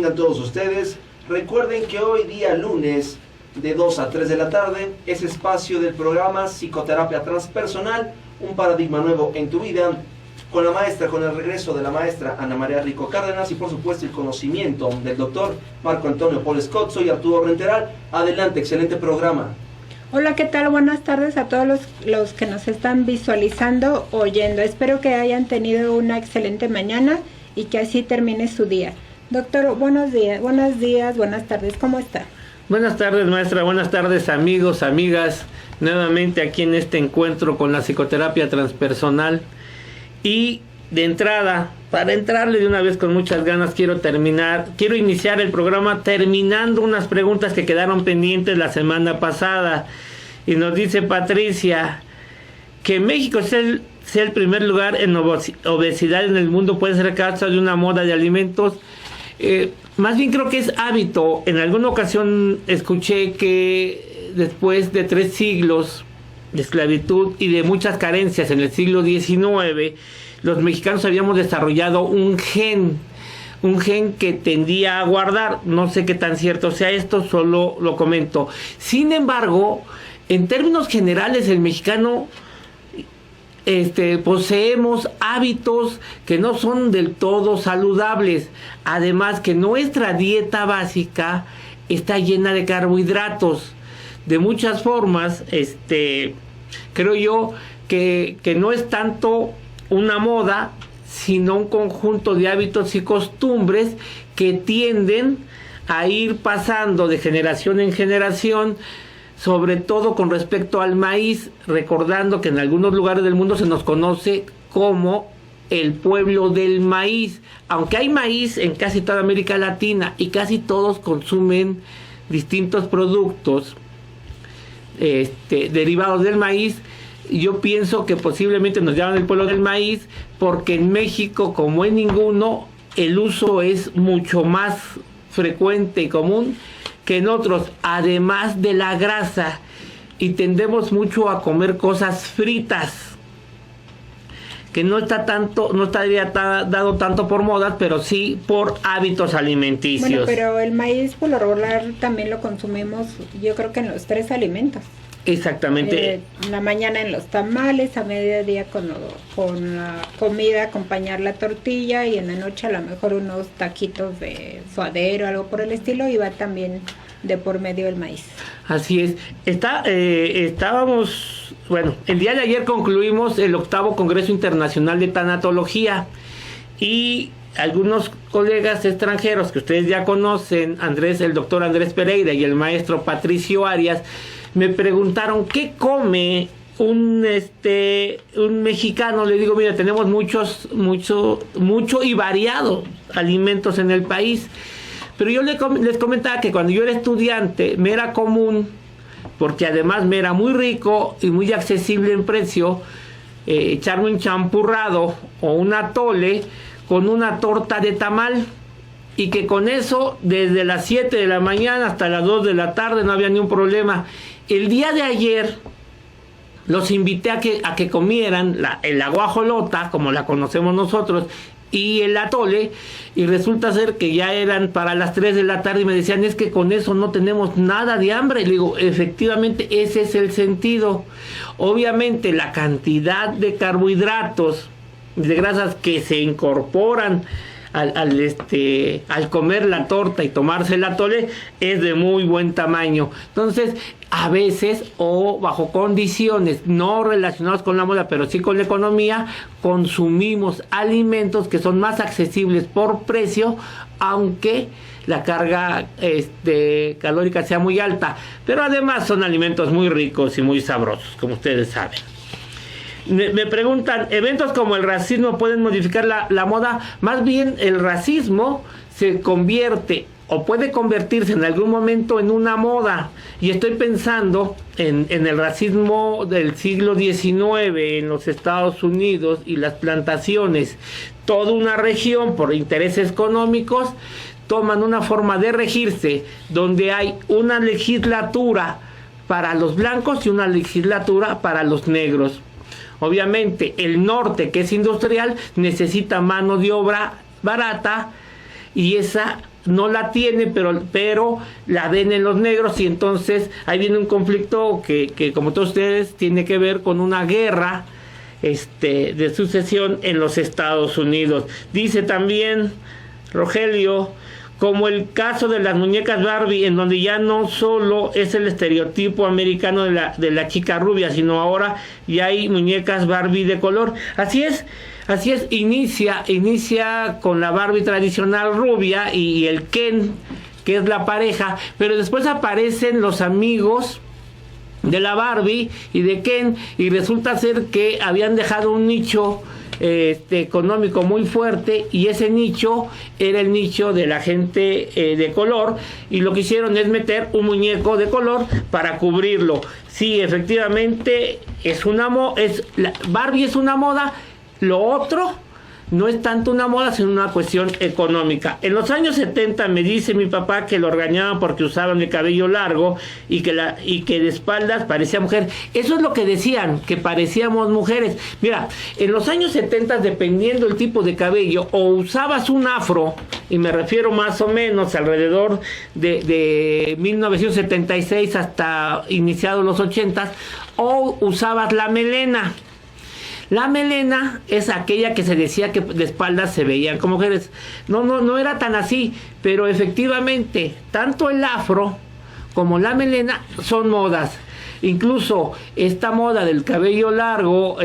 tengan todos ustedes. Recuerden que hoy día lunes de 2 a 3 de la tarde es espacio del programa Psicoterapia Transpersonal, un paradigma nuevo en tu vida, con el regreso de la maestra Ana María Rico Cárdenas y por supuesto el conocimiento del doctor Marco Antonio Paul Scott. Soy Arturo Renteral. Adelante, excelente programa. Hola, ¿qué tal? Buenas tardes a todos los que nos están visualizando, oyendo. Espero que hayan tenido una excelente mañana y que así termine su día. Doctor, buenos días, buenas tardes, ¿cómo está? Buenas tardes, maestra, buenas tardes, amigos, amigas, nuevamente aquí en este encuentro con la psicoterapia transpersonal. Y de entrada, para entrarle de una vez con muchas ganas, quiero iniciar el programa terminando unas preguntas que quedaron pendientes la semana pasada. Y nos dice Patricia que México sea el primer lugar en obesidad en el mundo, puede ser causa de una moda de alimentos. Más bien creo que es hábito. En alguna ocasión escuché que después de 3 siglos de esclavitud y de muchas carencias en el siglo XIX, los mexicanos habíamos desarrollado un gen que tendía a guardar. No sé qué tan cierto sea esto, solo lo comento. Sin embargo, en términos generales, el mexicano poseemos hábitos que no son del todo saludables. Además que nuestra dieta básica está llena de carbohidratos. De muchas formas, creo yo que no es tanto una moda, sino un conjunto de hábitos y costumbres que tienden a ir pasando de generación en generación, sobre todo con respecto al maíz, recordando que en algunos lugares del mundo se nos conoce como el pueblo del maíz. Aunque hay maíz en casi toda América Latina y casi todos consumen distintos productos derivados del maíz, yo pienso que posiblemente nos llaman el pueblo del maíz porque en México, como en ninguno, el uso es mucho más frecuente y común que en otros, además de la grasa, y tendemos mucho a comer cosas fritas, que no estaría dado tanto por modas, pero sí por hábitos alimenticios. Bueno, pero el maíz por lo regular también lo consumimos, yo creo que en los 3 alimentos. Exactamente. En la mañana en los tamales, a mediodía con la comida acompañar la tortilla y en la noche a lo mejor unos taquitos de suadero, algo por el estilo, y va también de por medio el maíz. Así es. Estábamos, bueno, el día de ayer concluimos el 8º Congreso Internacional de Tanatología y algunos colegas extranjeros que ustedes ya conocen, el doctor Andrés Pereira y el maestro Patricio Arias, me preguntaron qué come un mexicano. Le digo, mira, tenemos mucho y variados alimentos en el país, pero yo les comentaba que cuando yo era estudiante me era común, porque además me era muy rico y muy accesible en precio, echarme un champurrado o un atole con una torta de tamal, y que con eso desde las 7 de la mañana hasta las 2 de la tarde no había ni un problema. El día de ayer los invité a que comieran la guajolota, como la conocemos nosotros, y el atole, y resulta ser que ya eran para las 3 de la tarde y me decían, es que con eso no tenemos nada de hambre. Y le digo, efectivamente, ese es el sentido. Obviamente la cantidad de carbohidratos, de grasas que se incorporan al comer la torta y tomarse el atole es de muy buen tamaño. Entonces, a veces, o bajo condiciones no relacionadas con la moda, pero sí con la economía, consumimos alimentos que son más accesibles por precio, aunque la carga calórica sea muy alta, pero además son alimentos muy ricos y muy sabrosos, como ustedes saben. Me preguntan, ¿eventos como el racismo pueden modificar la moda? Más bien, el racismo se convierte o puede convertirse en algún momento en una moda. Y estoy pensando en el racismo del siglo XIX en los Estados Unidos y las plantaciones. Toda una región, por intereses económicos, toman una forma de regirse donde hay una legislatura para los blancos y una legislatura para los negros. Obviamente el norte, que es industrial, necesita mano de obra barata y esa no la tiene, pero la ven en los negros, y entonces ahí viene un conflicto que como todos ustedes tiene que ver con una guerra de sucesión en los Estados Unidos. Dice también Rogelio, como el caso de las muñecas Barbie, en donde ya no solo es el estereotipo americano de la chica rubia, sino ahora ya hay muñecas Barbie de color. Así es, inicia con la Barbie tradicional rubia y el Ken, que es la pareja, pero después aparecen los amigos de la Barbie y de Ken, y resulta ser que habían dejado un nicho económico muy fuerte, y ese nicho era el nicho de la gente de color, y lo que hicieron es meter un muñeco de color para cubrirlo. Sí, efectivamente Barbie es una moda. Lo otro no es tanto una moda, sino una cuestión económica. En los años 70 me dice mi papá que lo regañaban porque usaban el cabello largo y que de espaldas parecía mujer. Eso es lo que decían, que parecíamos mujeres. Mira, en los años 70, dependiendo del tipo de cabello, o usabas un afro, y me refiero más o menos alrededor de 1976 hasta iniciados los 80, o usabas la melena. La melena es aquella que se decía que de espaldas se veían como mujeres. No era tan así, pero efectivamente, tanto el afro como la melena son modas. Incluso esta moda del cabello largo,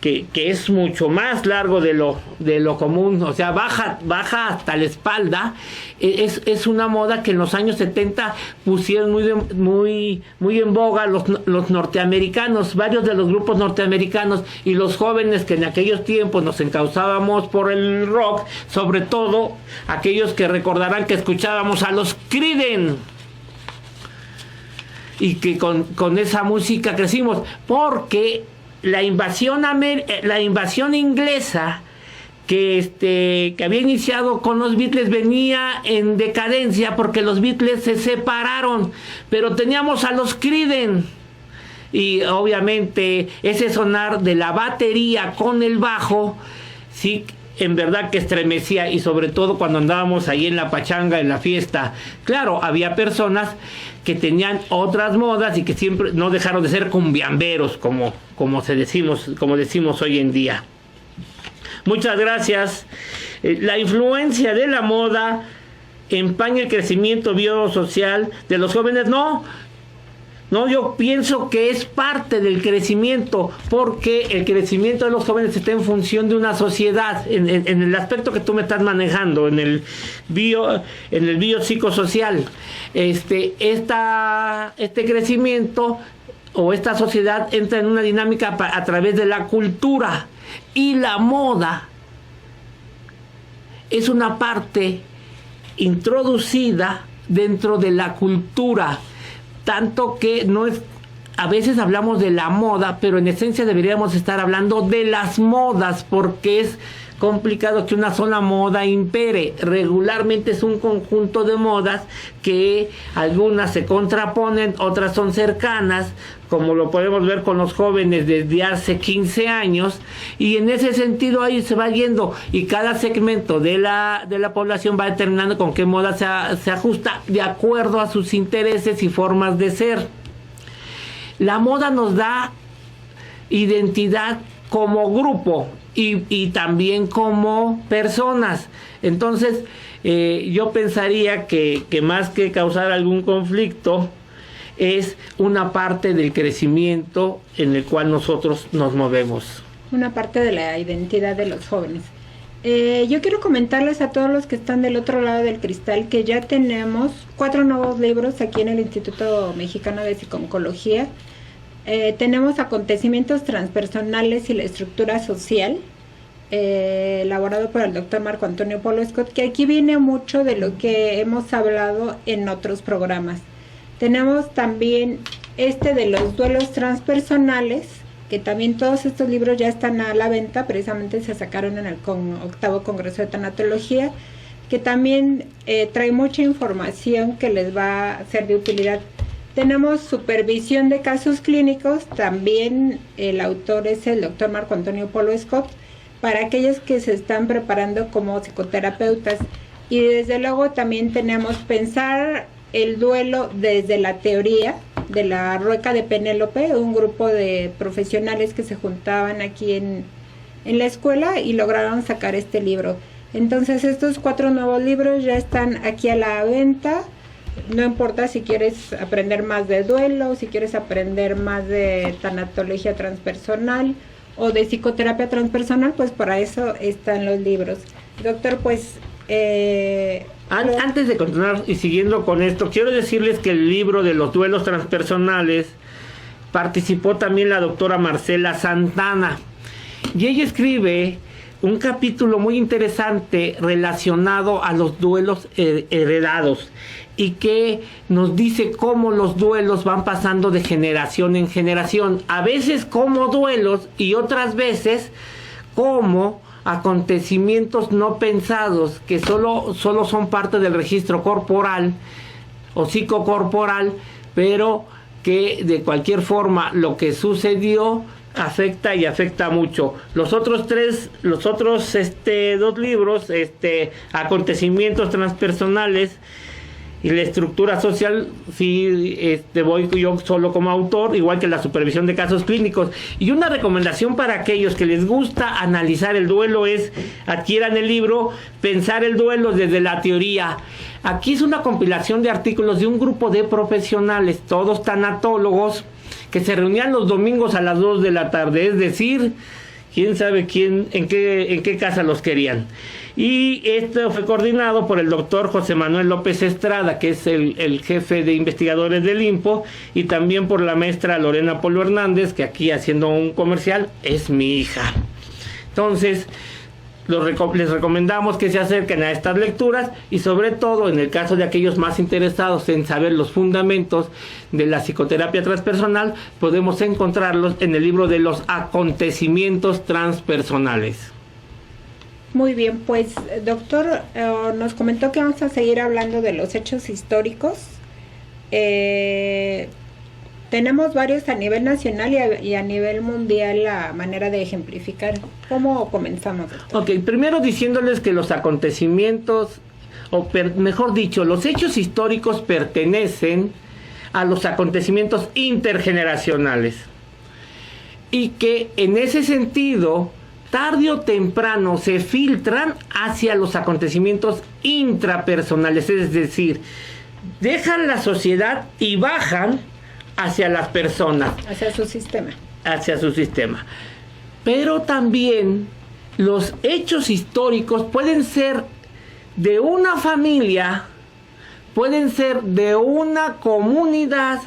que es mucho más largo de lo común, o sea, baja hasta la espalda, es una moda que en los años 70 pusieron muy en boga los norteamericanos, varios de los grupos norteamericanos, y los jóvenes que en aquellos tiempos nos encauzábamos por el rock, sobre todo aquellos que recordarán que escuchábamos a los Creedence, y que con esa música crecimos, porque la invasión inglesa que había iniciado con los Beatles venía en decadencia, porque los Beatles se separaron, pero teníamos a los Creedence, y obviamente ese sonar de la batería con el bajo, sí, en verdad que estremecía, y sobre todo cuando andábamos ahí en la pachanga, en la fiesta. Claro, había personas que tenían otras modas y que siempre no dejaron de ser cumbiamberos, como decimos hoy en día. Muchas gracias. La influencia de la moda empaña el crecimiento biosocial de los jóvenes. No, yo pienso que es parte del crecimiento, porque el crecimiento de los jóvenes está en función de una sociedad, en el aspecto que tú me estás manejando, en el biopsicosocial. Este crecimiento o esta sociedad entra en una dinámica a través de la cultura, y la moda es una parte introducida dentro de la cultura. Tanto que a veces hablamos de la moda, pero en esencia deberíamos estar hablando de las modas, porque es complicado que una sola moda impere. Regularmente es un conjunto de modas que algunas se contraponen, otras son cercanas, como lo podemos ver con los jóvenes desde hace 15 años, y en ese sentido ahí se va yendo, y cada segmento de la población va determinando con qué moda se ajusta de acuerdo a sus intereses y formas de ser. La moda nos da identidad como grupo y también como personas. Entonces yo pensaría que más que causar algún conflicto, es una parte del crecimiento en el cual nosotros nos movemos. Una parte de la identidad de los jóvenes. Yo quiero comentarles a todos los que están del otro lado del cristal que ya tenemos 4 nuevos libros aquí en el Instituto Mexicano de Psiconcología. Tenemos Acontecimientos Transpersonales y la Estructura Social, elaborado por el doctor Marco Antonio Polo Scott, que aquí viene mucho de lo que hemos hablado en otros programas. Tenemos también de los duelos transpersonales, que también todos estos libros ya están a la venta, precisamente se sacaron en el 8º Congreso de Tanatología, que también trae mucha información que les va a ser de utilidad. Tenemos Supervisión de Casos Clínicos, también el autor es el doctor Marco Antonio Polo Scott, para aquellos que se están preparando como psicoterapeutas. Y desde luego también tenemos pensar el duelo desde la teoría de la Rueca de Penélope, un grupo de profesionales que se juntaban aquí en la escuela y lograron sacar este libro. Entonces estos 4 nuevos libros ya están aquí a la venta. No importa si quieres aprender más de duelo, si quieres aprender más de tanatología transpersonal o de psicoterapia transpersonal, pues para eso están los libros. Doctor, pues... Antes de continuar y siguiendo con esto, quiero decirles que el libro de los duelos transpersonales participó también la doctora Marcela Santana. Y ella escribe un capítulo muy interesante relacionado a los duelos heredados y que nos dice cómo los duelos van pasando de generación en generación, a veces como duelos y otras veces como acontecimientos no pensados que solo son parte del registro corporal o psicocorporal, pero que de cualquier forma lo que sucedió afecta y afecta mucho. Los otros 2 libros, acontecimientos transpersonales y la estructura social, sí, voy yo solo como autor, igual que la supervisión de casos clínicos. Y una recomendación para aquellos que les gusta analizar el duelo es adquieran el libro Pensar el duelo desde la teoría. Aquí es una compilación de artículos de un grupo de profesionales, todos tanatólogos, que se reunían los domingos a las 2 de la tarde, es decir, quién sabe en qué casa los querían. Y esto fue coordinado por el doctor José Manuel López Estrada, que es el jefe de investigadores del INPO, y también por la maestra Lorena Polo Hernández, que aquí, haciendo un comercial, es mi hija. Entonces, les recomendamos que se acerquen a estas lecturas y sobre todo en el caso de aquellos más interesados en saber los fundamentos de la psicoterapia transpersonal, podemos encontrarlos en el libro de los acontecimientos transpersonales. Muy bien, pues doctor, nos comentó que vamos a seguir hablando de los hechos históricos. Tenemos varios a nivel nacional y a nivel mundial la manera de ejemplificar. ¿Cómo comenzamos, doctor? Ok, primero diciéndoles que los acontecimientos, mejor dicho, los hechos históricos pertenecen a los acontecimientos intergeneracionales. Y que en ese sentido, tarde o temprano se filtran hacia los acontecimientos intrapersonales, es decir, dejan la sociedad y bajan hacia las personas. Hacia su sistema. Hacia su sistema. Pero también los hechos históricos pueden ser de una familia, pueden ser de una comunidad,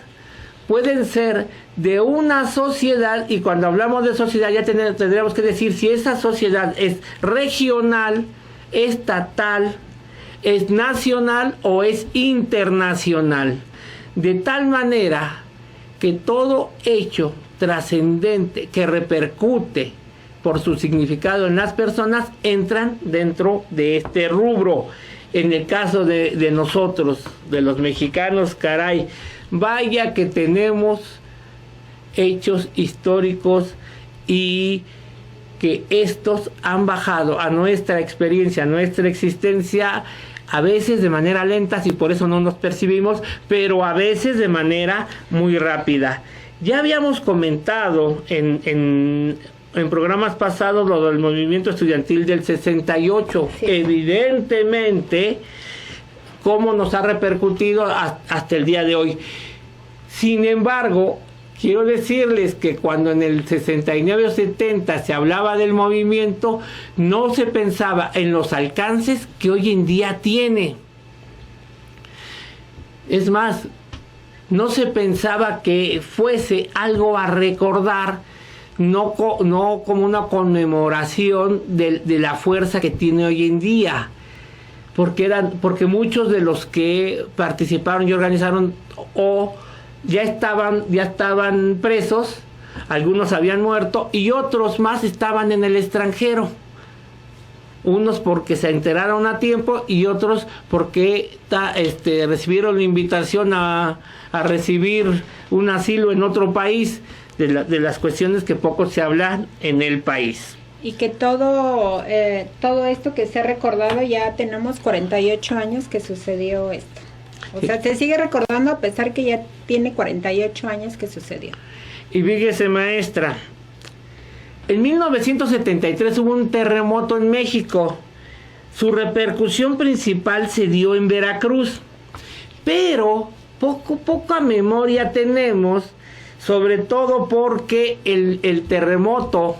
pueden ser de una sociedad, y cuando hablamos de sociedad ya tendríamos que decir si esa sociedad es regional, estatal, es nacional o es internacional. De tal manera que todo hecho trascendente que repercute por su significado en las personas entran dentro de este rubro. En el caso de nosotros, de los mexicanos, caray, vaya que tenemos hechos históricos y que estos han bajado a nuestra experiencia, a nuestra existencia, a veces de manera lenta, y por eso no nos percibimos, pero a veces de manera muy rápida. Ya habíamos comentado en programas pasados lo del movimiento estudiantil del 68. Sí. Evidentemente, cómo nos ha repercutido hasta el día de hoy. Sin embargo, quiero decirles que cuando en el 69 o 70 se hablaba del movimiento, no se pensaba en los alcances que hoy en día tiene. Es más, no se pensaba que fuese algo a recordar, no como una conmemoración de la fuerza que tiene hoy en día. Porque muchos de los que participaron y organizaron ya estaban presos, algunos habían muerto y otros más estaban en el extranjero. Unos porque se enteraron a tiempo y otros porque recibieron la invitación a recibir un asilo en otro país, de las cuestiones que poco se hablan en el país. y que todo esto que se ha recordado, ya tenemos 48 años que sucedió esto. O sea, se sigue recordando a pesar que ya tiene 48 años que sucedió. Y fíjese, maestra, en 1973 hubo un terremoto en México. Su repercusión principal se dio en Veracruz, pero poca memoria tenemos, sobre todo porque el terremoto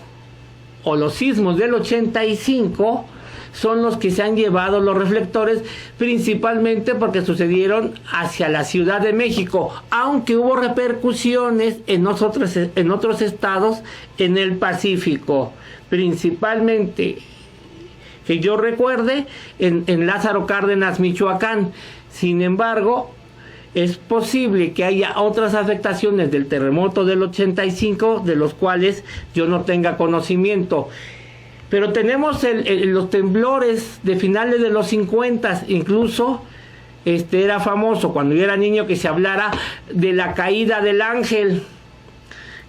o los sismos del 85 son los que se han llevado los reflectores, principalmente porque sucedieron hacia la Ciudad de México, aunque hubo repercusiones en otros estados en el Pacífico, principalmente, que yo recuerde, en Lázaro Cárdenas, Michoacán. Sin embargo, es posible que haya otras afectaciones del terremoto del 85, de los cuales yo no tenga conocimiento. Pero tenemos los temblores de finales de los 50, incluso era famoso cuando yo era niño que se hablara de la caída del ángel,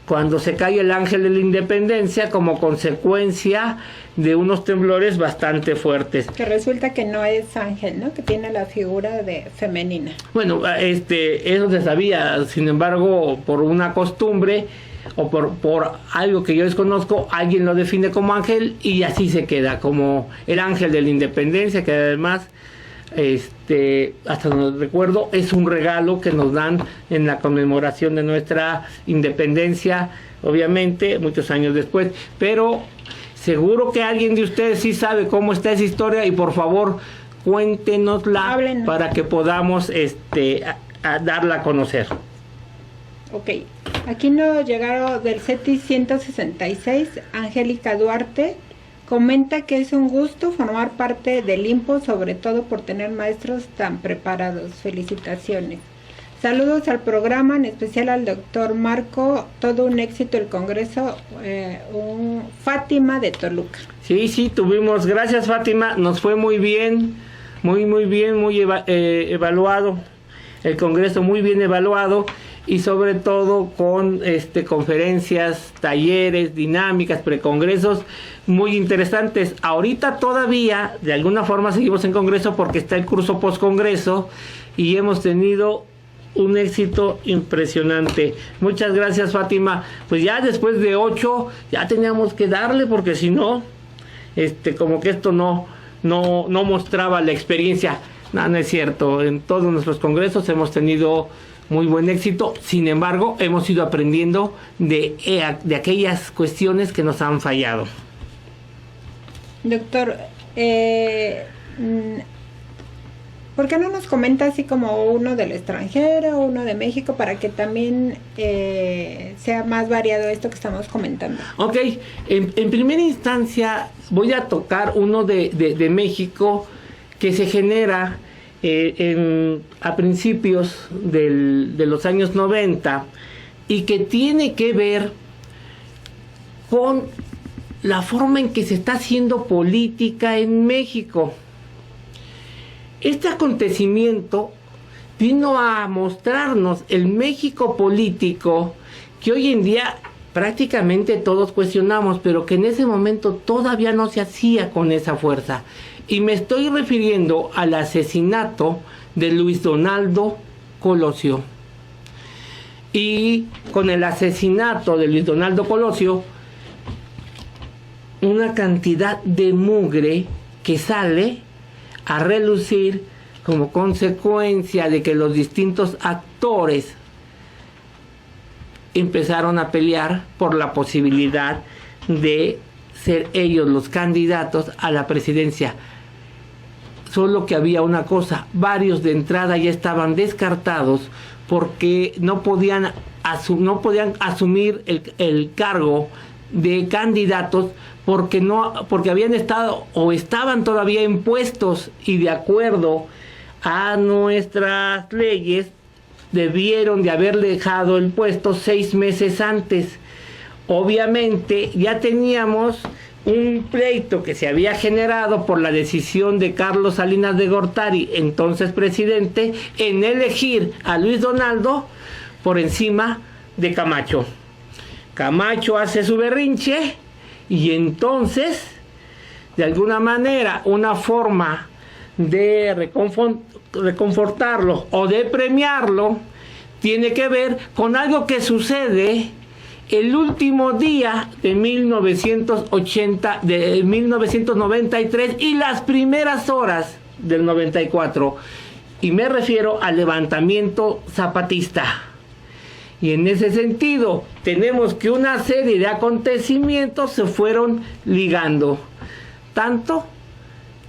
cuando se cae el ángel de la independencia como consecuencia de unos temblores bastante fuertes. Que resulta que no es ángel, ¿no? Que tiene la figura de femenina. Bueno, eso se sabía, sin embargo, por una costumbre o por algo que yo desconozco, alguien lo define como ángel y así se queda, como el ángel de la independencia, que además, hasta donde recuerdo, es un regalo que nos dan en la conmemoración de nuestra independencia, obviamente, muchos años después, pero seguro que alguien de ustedes sí sabe cómo está esa historia y por favor, cuéntenosla. Háblenos para que podamos a darla a conocer. Ok, aquí nos llegaron del CETI 166, Angélica Duarte, comenta que es un gusto formar parte del IMPO, sobre todo por tener maestros tan preparados. Felicitaciones. Saludos al programa, en especial al doctor Marco, todo un éxito el Congreso, Fátima de Toluca. Sí, tuvimos, gracias Fátima, nos fue muy bien, muy bien, muy evaluado, el Congreso muy bien evaluado, y sobre todo con conferencias, talleres, dinámicas, precongresos muy interesantes. Ahorita todavía, de alguna forma, seguimos en Congreso porque está el curso post-Congreso y hemos tenido un éxito impresionante. Muchas gracias, Fátima. Pues ya después de 8 ya teníamos que darle, porque si no, como que esto no mostraba la experiencia. No es cierto. En todos nuestros congresos hemos tenido muy buen éxito. Sin embargo, hemos ido aprendiendo de aquellas cuestiones que nos han fallado. Doctor, ¿por qué no nos comenta así como uno del extranjero, uno de México, para que también sea más variado esto que estamos comentando? Ok, en primera instancia voy a tocar uno de México que se genera a principios de los años 90 y que tiene que ver con la forma en que se está haciendo política en México. Este acontecimiento vino a mostrarnos el México político que hoy en día prácticamente todos cuestionamos, pero que en ese momento todavía no se hacía con esa fuerza. Y me estoy refiriendo al asesinato de Luis Donaldo Colosio. Y con el asesinato de Luis Donaldo Colosio, una cantidad de mugre que sale a relucir como consecuencia de que los distintos actores empezaron a pelear por la posibilidad de ser ellos los candidatos a la presidencia. Solo que había una cosa: varios de entrada ya estaban descartados porque no podían asumir el cargo de candidatos porque habían estado o estaban todavía en puestos, y de acuerdo a nuestras leyes debieron de haber dejado el puesto 6 meses antes. Obviamente ya teníamos un pleito que se había generado por la decisión de Carlos Salinas de Gortari, entonces presidente, en elegir a Luis Donaldo por encima de Camacho. Camacho hace su berrinche Y entonces, de alguna manera, una forma de reconfortarlo o de premiarlo tiene que ver con algo que sucede el último día de 1993 y las primeras horas del 94. Y me refiero al levantamiento zapatista. Y en ese sentido, tenemos que una serie de acontecimientos se fueron ligando. Tanto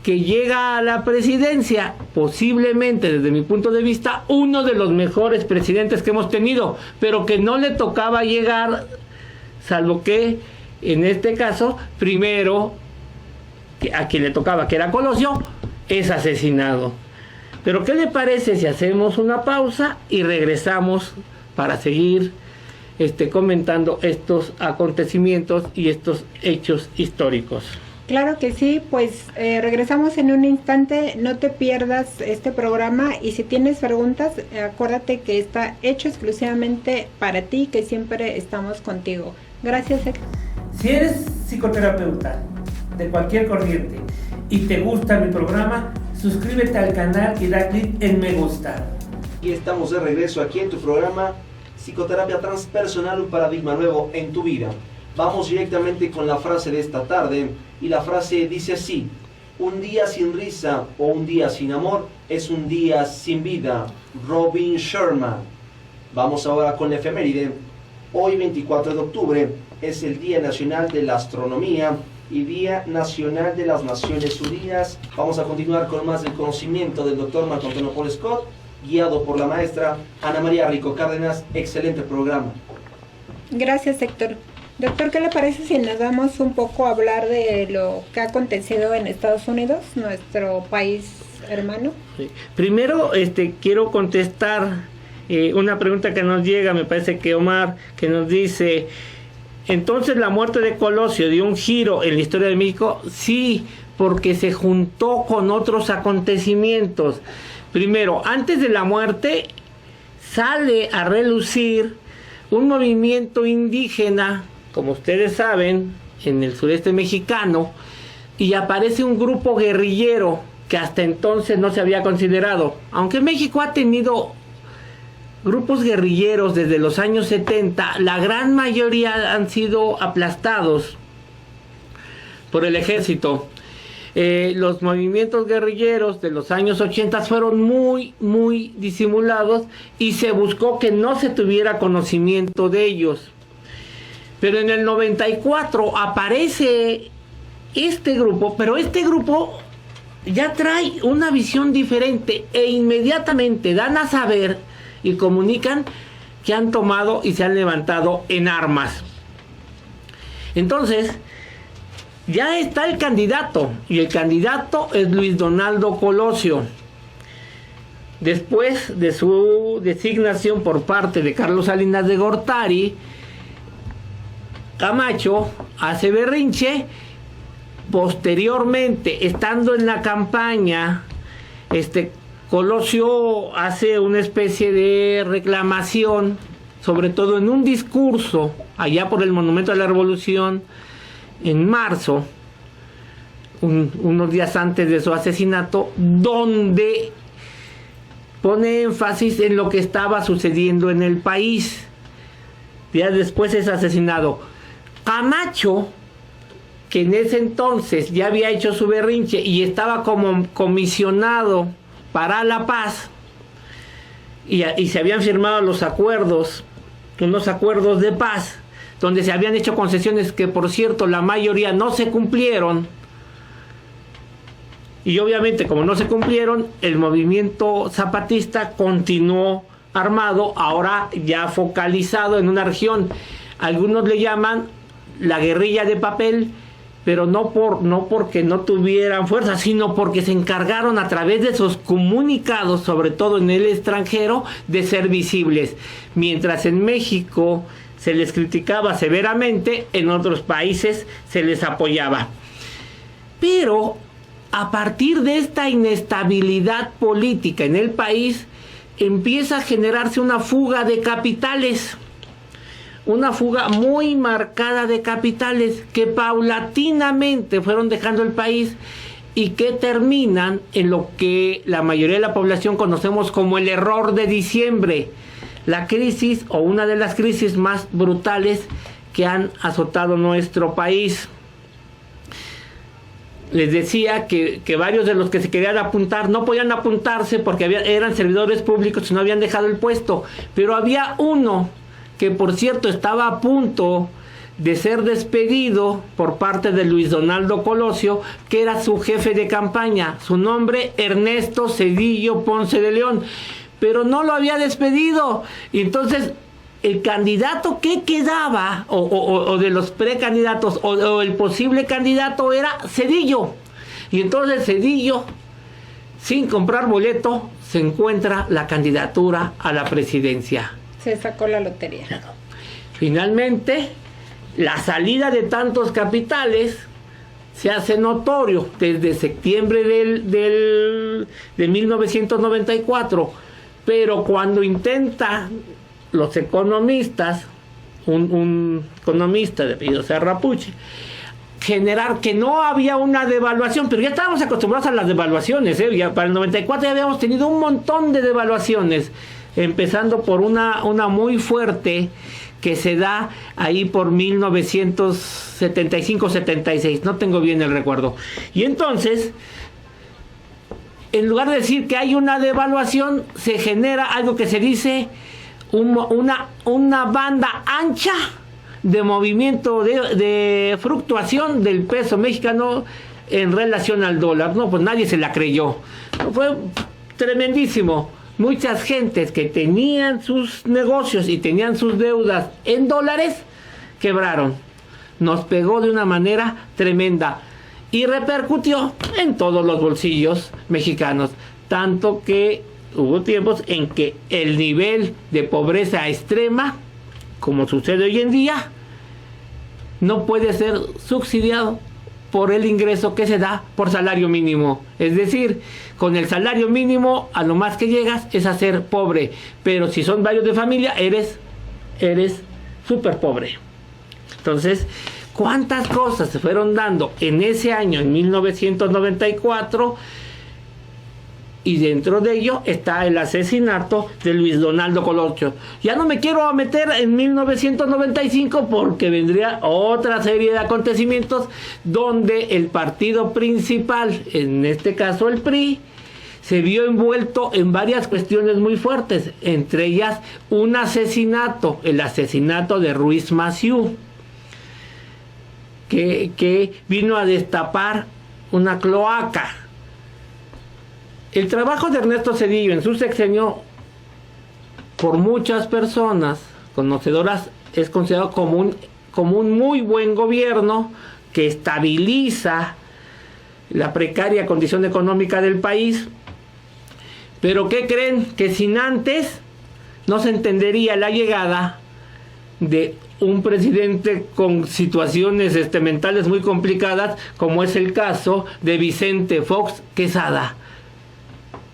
que llega a la presidencia, posiblemente desde mi punto de vista, uno de los mejores presidentes que hemos tenido, pero que no le tocaba llegar, salvo que, en este caso, primero, a quien le tocaba, que era Colosio, es asesinado. Pero ¿qué le parece si hacemos una pausa y regresamos para seguir comentando estos acontecimientos y estos hechos históricos? Claro que sí, pues regresamos en un instante, no te pierdas este programa y si tienes preguntas, acuérdate que está hecho exclusivamente para ti, que siempre estamos contigo. Gracias, Héctor. Si eres psicoterapeuta de cualquier corriente y te gusta mi programa, suscríbete al canal y da clic en me gusta. Y estamos de regreso aquí en tu programa Psicoterapia Transpersonal, un paradigma nuevo en tu vida. Vamos directamente con la frase de esta tarde y la frase dice así: un día sin risa o un día sin amor es un día sin vida. Robin Sharma. Vamos ahora con la efeméride. Hoy 24 de octubre es el Día Nacional de la Astronomía y Día Nacional de las Naciones Unidas. Vamos a continuar con más del conocimiento del doctor Marco Antonio Paul Scott, guiado por la maestra Ana María Rico Cárdenas. Excelente programa. Gracias, Héctor. Doctor, ¿qué le parece si nos vamos un poco a hablar de lo que ha acontecido en Estados Unidos, nuestro país hermano? Sí. Primero, quiero contestar una pregunta que nos llega, me parece que Omar, que nos dice: entonces la muerte de Colosio dio un giro en la historia de México. Sí, porque se juntó con otros acontecimientos. Primero, antes de la muerte, sale a relucir un movimiento indígena, como ustedes saben, en el sureste mexicano, y aparece un grupo guerrillero que hasta entonces no se había considerado. Aunque México ha tenido grupos guerrilleros desde los años 70, la gran mayoría han sido aplastados por el ejército. Los movimientos guerrilleros de los años 80 fueron muy disimulados y se buscó que no se tuviera conocimiento de ellos. Pero en el 94 aparece este grupo, pero este grupo ya trae una visión diferente e inmediatamente dan a saber y comunican que han tomado y se han levantado en armas. Entonces, ya está el candidato, y el candidato es Luis Donaldo Colosio. Después de su designación por parte de Carlos Salinas de Gortari, Camacho hace berrinche. Posteriormente, estando en la campaña, Colosio hace una especie de reclamación, sobre todo en un discurso allá por el Monumento a la Revolución, en marzo, unos días antes de su asesinato, donde pone énfasis en lo que estaba sucediendo en el país. Días después es asesinado. Camacho, que en ese entonces ya había hecho su berrinche y estaba como comisionado para la paz, y se habían firmado los acuerdos, unos acuerdos de paz, donde se habían hecho concesiones que, por cierto, la mayoría no se cumplieron. Y obviamente, como no se cumplieron, el movimiento zapatista continuó armado, ahora ya focalizado en una región. Algunos le llaman la guerrilla de papel, pero no porque no tuvieran fuerza, sino porque se encargaron a través de sus comunicados, sobre todo en el extranjero, de ser visibles. Mientras en México se les criticaba severamente, en otros países se les apoyaba. Pero a partir de esta inestabilidad política en el país, empieza a generarse una fuga de capitales. una fuga muy marcada de capitales que paulatinamente fueron dejando el país y que terminan en lo que la mayoría de la población conocemos como el error de diciembre, la crisis o una de las crisis más brutales que han azotado nuestro país. Les decía que varios de los que se querían apuntar no podían apuntarse porque eran servidores públicos y no habían dejado el puesto, pero había uno que, por cierto, estaba a punto de ser despedido por parte de Luis Donaldo Colosio, que era su jefe de campaña, su nombre Ernesto Zedillo Ponce de León, pero no lo había despedido. Y entonces el candidato que quedaba, o de los precandidatos, o el posible candidato era Zedillo. Y entonces Zedillo, sin comprar boleto, se encuentra la candidatura a la presidencia. Se sacó la lotería. Finalmente, la salida de tantos capitales se hace notorio desde septiembre de 1994, pero cuando intentan los economistas, un economista de apellido Serrapuche, generar que no había una devaluación, pero ya estábamos acostumbrados a las devaluaciones, ya para el 94 ya habíamos tenido un montón de devaluaciones, empezando por una muy fuerte que se da ahí por 1975-76, no tengo bien el recuerdo. Y entonces, en lugar de decir que hay una devaluación, se genera algo que se dice una banda ancha de movimiento de fluctuación del peso mexicano en relación al dólar. No, pues nadie se la creyó. Fue tremendísimo. Muchas gentes que tenían sus negocios y tenían sus deudas en dólares, quebraron. Nos pegó de una manera tremenda y repercutió en todos los bolsillos mexicanos. Tanto que hubo tiempos en que el nivel de pobreza extrema, como sucede hoy en día, no puede ser subsidiado por el ingreso que se da por salario mínimo. Es decir, con el salario mínimo a lo más que llegas es a ser pobre, pero si son varios de familia eres súper pobre. Entonces, ¿cuántas cosas se fueron dando en ese año, en 1994? Y dentro de ello está el asesinato de Luis Donaldo Colosio. Ya no me quiero meter en 1995 porque vendría otra serie de acontecimientos donde el partido principal, en este caso el PRI, se vio envuelto en varias cuestiones muy fuertes, entre ellas un asesinato, el asesinato de Ruiz Massieu, que vino a destapar una cloaca. El trabajo de Ernesto Zedillo en su sexenio, por muchas personas conocedoras, es considerado como un muy buen gobierno que estabiliza la precaria condición económica del país. Pero ¿qué creen? Que sin antes no se entendería la llegada de un presidente con situaciones mentales muy complicadas, como es el caso de Vicente Fox Quesada,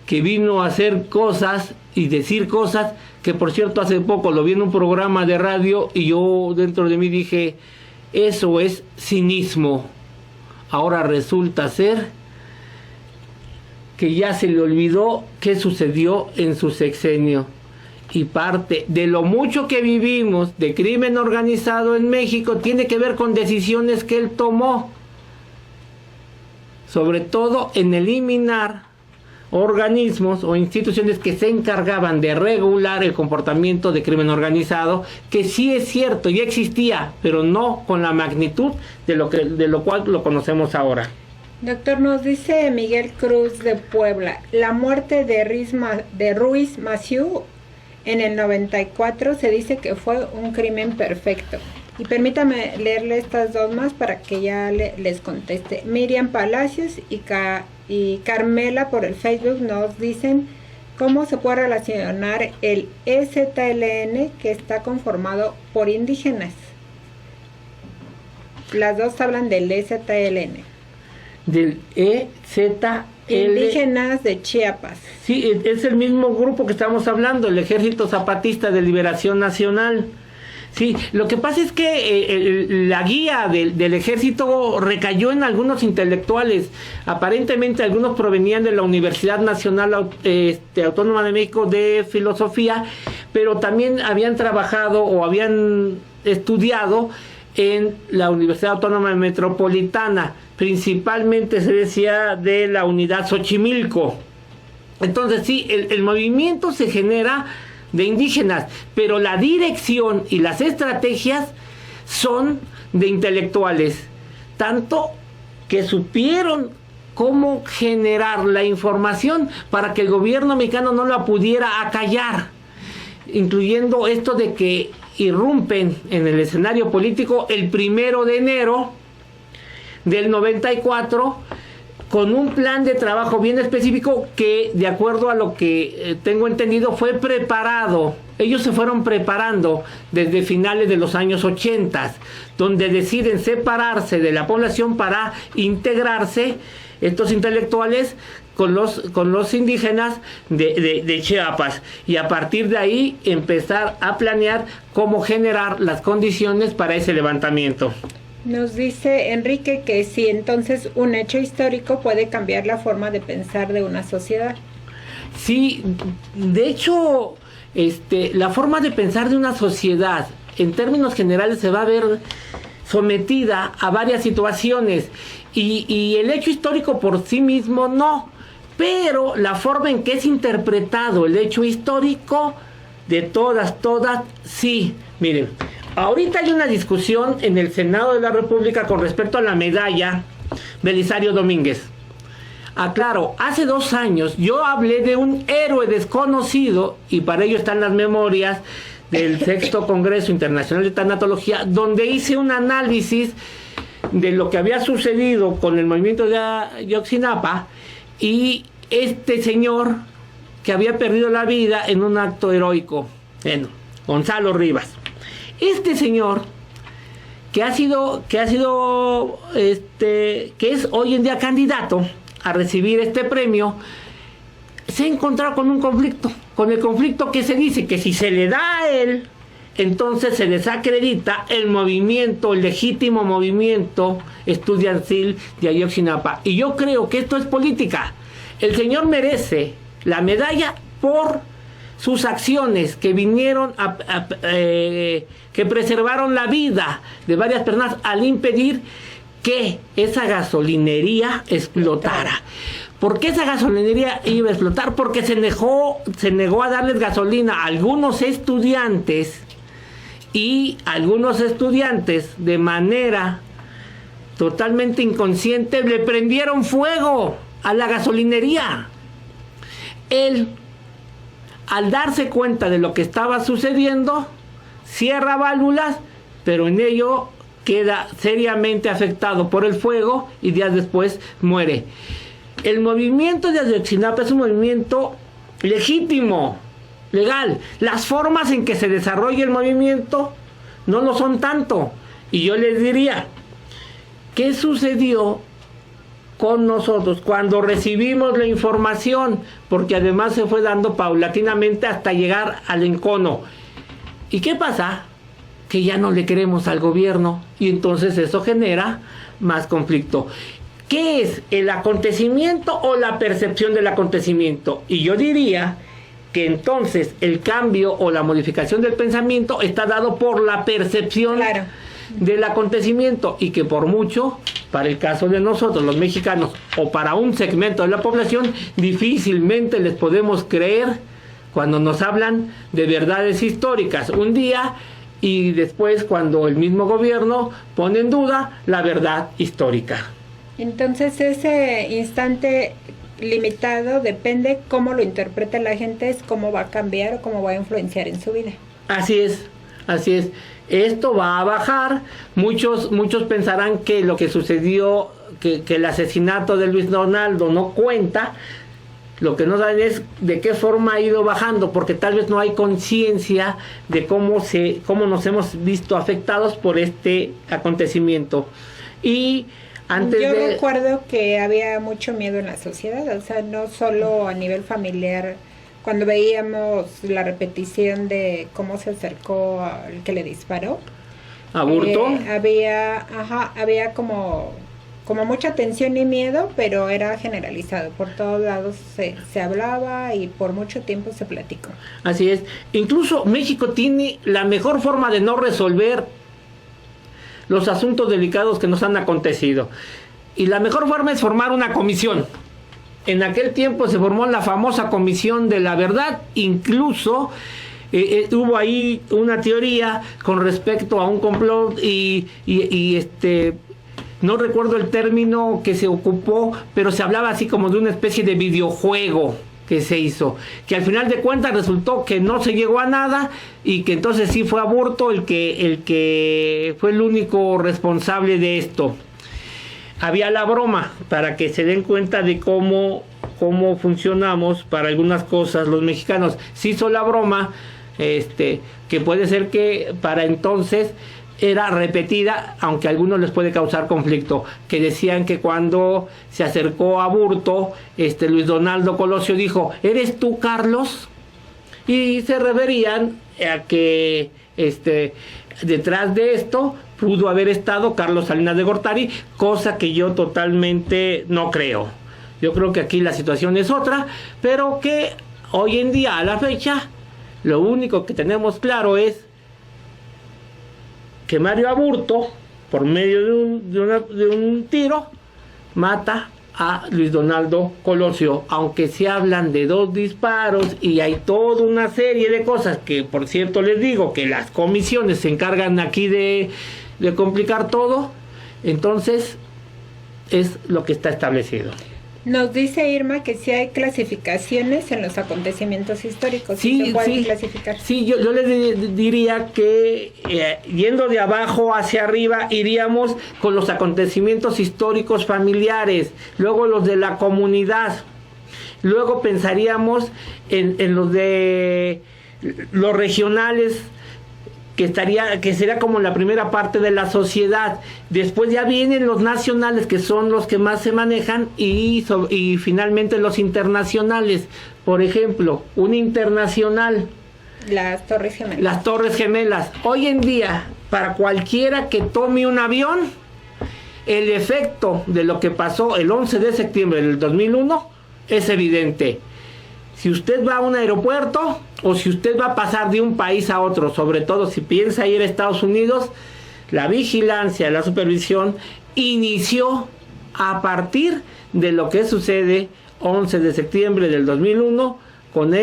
que vino a hacer cosas y decir cosas que, por cierto, hace poco lo vi en un programa de radio y yo dentro de mí dije, eso es cinismo. Ahora resulta ser que ya se le olvidó qué sucedió en su sexenio. Y parte de lo mucho que vivimos de crimen organizado en México tiene que ver con decisiones que él tomó, sobre todo en eliminar organismos o instituciones que se encargaban de regular el comportamiento de crimen organizado, que sí es cierto, ya existía, pero no con la magnitud de lo cual lo conocemos ahora. Doctor, nos dice Miguel Cruz de Puebla, la muerte de Ruiz Massieu en el 94 se dice que fue un crimen perfecto. Y permítame leerle estas dos más para que ya les conteste. Miriam Palacios y Carmela por el Facebook nos dicen cómo se puede relacionar el EZLN, que está conformado por indígenas. Las dos hablan del EZLN. Del EZLN. Indígenas de Chiapas. Sí, es el mismo grupo que estamos hablando, el Ejército Zapatista de Liberación Nacional. Sí, lo que pasa es que la guía del ejército recayó en algunos intelectuales. Aparentemente algunos provenían de la Universidad Nacional Autónoma de México de Filosofía, pero también habían trabajado o habían estudiado en la Universidad Autónoma Metropolitana, principalmente se decía de la unidad Xochimilco. Entonces sí, el movimiento se genera de indígenas, pero la dirección y las estrategias son de intelectuales, tanto que supieron cómo generar la información para que el gobierno mexicano no la pudiera acallar, incluyendo esto de que irrumpen en el escenario político el 1 de enero del 94 con un plan de trabajo bien específico que, de acuerdo a lo que tengo entendido, fue preparado. Ellos se fueron preparando desde finales de los años 80, donde deciden separarse de la población para integrarse estos intelectuales con los indígenas de Chiapas, y a partir de ahí empezar a planear cómo generar las condiciones para ese levantamiento. Nos dice Enrique que sí, entonces un hecho histórico puede cambiar la forma de pensar de una sociedad. Sí, de hecho, la forma de pensar de una sociedad, en términos generales, se va a ver sometida a varias situaciones, y el hecho histórico por sí mismo no, pero la forma en que es interpretado el hecho histórico, de todas, sí. Miren, ahorita hay una discusión en el Senado de la República con respecto a la medalla Belisario Domínguez. Aclaro, hace 2 años yo hablé de un héroe desconocido, y para ello están las memorias del 6º Congreso Internacional de Tanatología, donde hice un análisis de lo que había sucedido con el movimiento de Ayotzinapa y este señor que había perdido la vida en un acto heroico, Gonzalo Rivas. Este señor que es hoy en día candidato a recibir este premio, se ha encontrado con un conflicto, con el conflicto que se dice que si se le da a él, entonces se desacredita el legítimo movimiento estudiantil de Ayotzinapa. Y yo creo que esto es política. El señor merece la medalla por sus acciones que vinieron que preservaron la vida de varias personas al impedir que esa gasolinería explotara. ¿Por qué esa gasolinería iba a explotar? Porque se negó a darles gasolina a algunos estudiantes, y algunos estudiantes, de manera totalmente inconsciente, le prendieron fuego a la gasolinería. Él, al darse cuenta de lo que estaba sucediendo, cierra válvulas, pero en ello queda seriamente afectado por el fuego y días después muere. El movimiento de Ayotzinapa es un movimiento legítimo, legal. Las formas en que se desarrolla el movimiento no lo son tanto. Y yo les diría, ¿qué sucedió con nosotros cuando recibimos la información? Porque además se fue dando paulatinamente hasta llegar al encono. ¿Y qué pasa? Que ya no le queremos al gobierno, y entonces eso genera más conflicto. ¿Qué es el acontecimiento o la percepción del acontecimiento? Y yo diría que entonces el cambio o la modificación del pensamiento está dado por la percepción del acontecimiento, y que por mucho, para el caso de nosotros los mexicanos o para un segmento de la población, difícilmente les podemos creer cuando nos hablan de verdades históricas un día, y después cuando el mismo gobierno pone en duda la verdad histórica. Entonces ese instante limitado depende cómo lo interpreta la gente, es cómo va a cambiar o cómo va a influenciar en su vida. Así es. Esto va a bajar. Muchos pensarán que lo que sucedió, que el asesinato de Luis Donaldo no cuenta. Lo que no saben es de qué forma ha ido bajando, porque tal vez no hay conciencia de cómo nos hemos visto afectados por este acontecimiento. Y yo recuerdo que había mucho miedo en la sociedad, o sea, no solo a nivel familiar cuando veíamos la repetición de cómo se acercó al que le disparó. ¿Aburto? Había como mucha tensión y miedo, pero era generalizado. Por todos lados se hablaba y por mucho tiempo se platicó. Así es. Incluso México tiene la mejor forma de no resolver los asuntos delicados que nos han acontecido. Y la mejor forma es formar una comisión. En aquel tiempo se formó la famosa Comisión de la Verdad. Incluso hubo ahí una teoría con respecto a un complot y no recuerdo el término que se ocupó, pero se hablaba así como de una especie de videojuego que se hizo, que al final de cuentas resultó que no se llegó a nada y que entonces sí fue Aburto el que fue el único responsable de esto. Había la broma, para que se den cuenta de cómo funcionamos para algunas cosas los mexicanos. Se hizo la broma, que puede ser que para entonces era repetida, aunque a algunos les puede causar conflicto, que decían que cuando se acercó a Aburto, Luis Donaldo Colosio dijo: ¿eres tú, Carlos? Y se referían a que detrás de esto pudo haber estado Carlos Salinas de Gortari, cosa que yo totalmente no creo. Yo creo que aquí la situación es otra, pero que hoy en día, a la fecha, lo único que tenemos claro es que Mario Aburto, por medio de un tiro, mata a Luis Donaldo Colosio, aunque se hablan de 2 disparos y hay toda una serie de cosas que, por cierto, les digo que las comisiones se encargan aquí de complicar todo. Entonces es lo que está establecido. Nos dice Irma que sí hay clasificaciones en los acontecimientos históricos. Sí, se pueden clasificar. Sí, yo les diría que yendo de abajo hacia arriba iríamos con los acontecimientos históricos familiares, luego los de la comunidad, luego pensaríamos en los de los regionales, que sería como la primera parte de la sociedad. Después ya vienen los nacionales, que son los que más se manejan, y finalmente los internacionales. Por ejemplo, un internacional, las Torres Gemelas. Las Torres Gemelas. Hoy en día, para cualquiera que tome un avión, el efecto de lo que pasó el 11 de septiembre del 2001 es evidente. Si usted va a un aeropuerto o si usted va a pasar de un país a otro, sobre todo si piensa ir a Estados Unidos, la vigilancia, la supervisión inició a partir de lo que sucede 11 de septiembre del 2001 con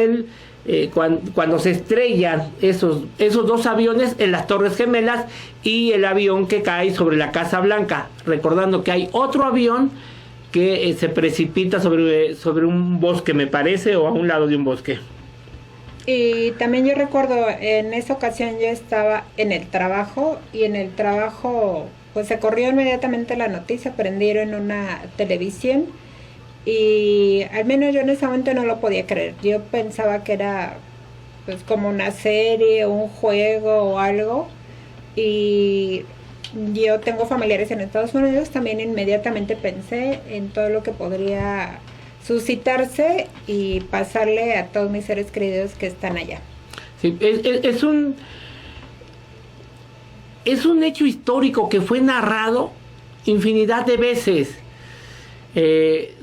cuando se estrellan esos 2 aviones en las Torres Gemelas y el avión que cae sobre la Casa Blanca, recordando que hay otro avión que se precipita sobre un bosque, me parece, o a un lado de un bosque. Y también yo recuerdo, en esa ocasión yo estaba en el trabajo, y en el trabajo pues se corrió inmediatamente la noticia, prendieron una televisión, y al menos yo en ese momento no lo podía creer. Yo pensaba que era pues como una serie, un juego o algo, y yo tengo familiares en Estados Unidos, también inmediatamente pensé en todo lo que podría suscitarse y pasarle a todos mis seres queridos que están allá. Sí, es un hecho histórico que fue narrado infinidad de veces,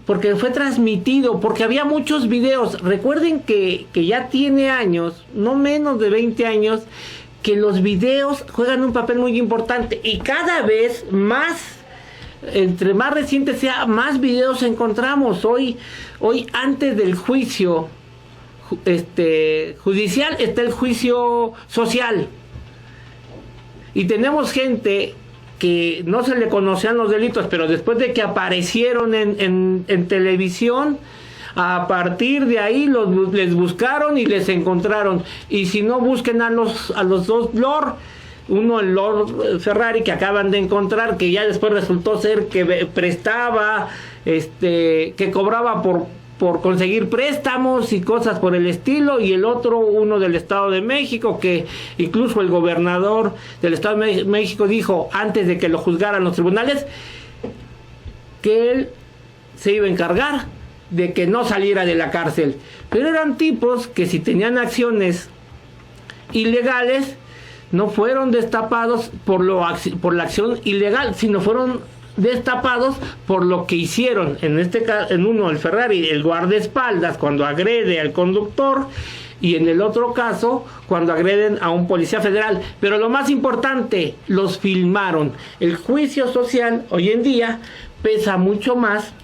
porque fue transmitido, porque había muchos videos. Recuerden que ya tiene años, no menos de 20 años, que los videos juegan un papel muy importante, y cada vez más, entre más reciente sea, más videos encontramos. Hoy antes del juicio judicial está el juicio social, y tenemos gente que no se le conocían los delitos, pero después de que aparecieron en televisión, a partir de ahí les buscaron y les encontraron. Y si no, busquen a los 2 Lord. Uno, el Lord Ferrari, que acaban de encontrar, que ya después resultó ser que prestaba, que cobraba por conseguir préstamos y cosas por el estilo, y el otro, uno del Estado de México, que incluso el gobernador del Estado de México dijo, antes de que lo juzgaran los tribunales, que él se iba a encargar de que no saliera de la cárcel. Pero eran tipos que si tenían acciones ilegales, no fueron destapados por la acción ilegal, sino fueron destapados por lo que hicieron. En este caso, en uno, el Ferrari, el guardaespaldas, cuando agrede al conductor, y en el otro caso, cuando agreden a un policía federal. Pero lo más importante, los filmaron. El juicio social hoy en día pesa mucho más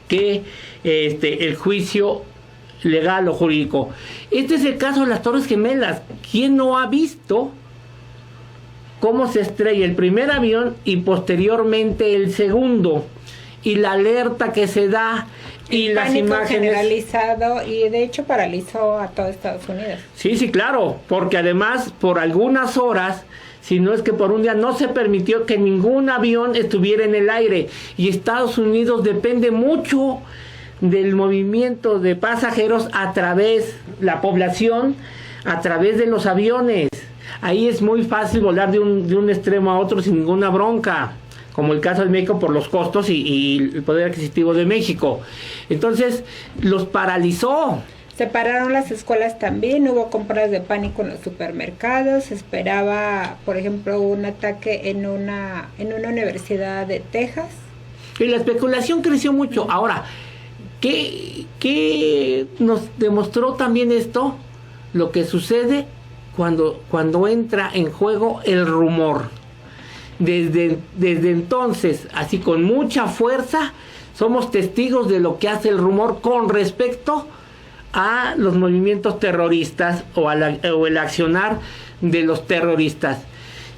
que el juicio legal o jurídico. Este es el caso de las Torres Gemelas. ¿Quién no ha visto cómo se estrella el primer avión y posteriormente el segundo? Y la alerta que se da y el las pánico imágenes generalizado, y de hecho paralizó a todo Estados Unidos. Sí, claro, porque además por algunas horas, si no es que por un día, no se permitió que ningún avión estuviera en el aire, y Estados Unidos depende mucho del movimiento de pasajeros a través, la población, a través de los aviones. Ahí es muy fácil volar de un extremo a otro sin ninguna bronca, como el caso de México por los costos y el poder adquisitivo de México. Entonces, los paralizó. Se pararon las escuelas también, hubo compras de pánico en los supermercados, se esperaba, por ejemplo, un ataque en una universidad de Texas. Y la especulación creció mucho. Ahora, ¿qué nos demostró también esto? Lo que sucede cuando entra en juego el rumor. Desde entonces, así con mucha fuerza, somos testigos de lo que hace el rumor con respecto a los movimientos terroristas o el accionar de los terroristas.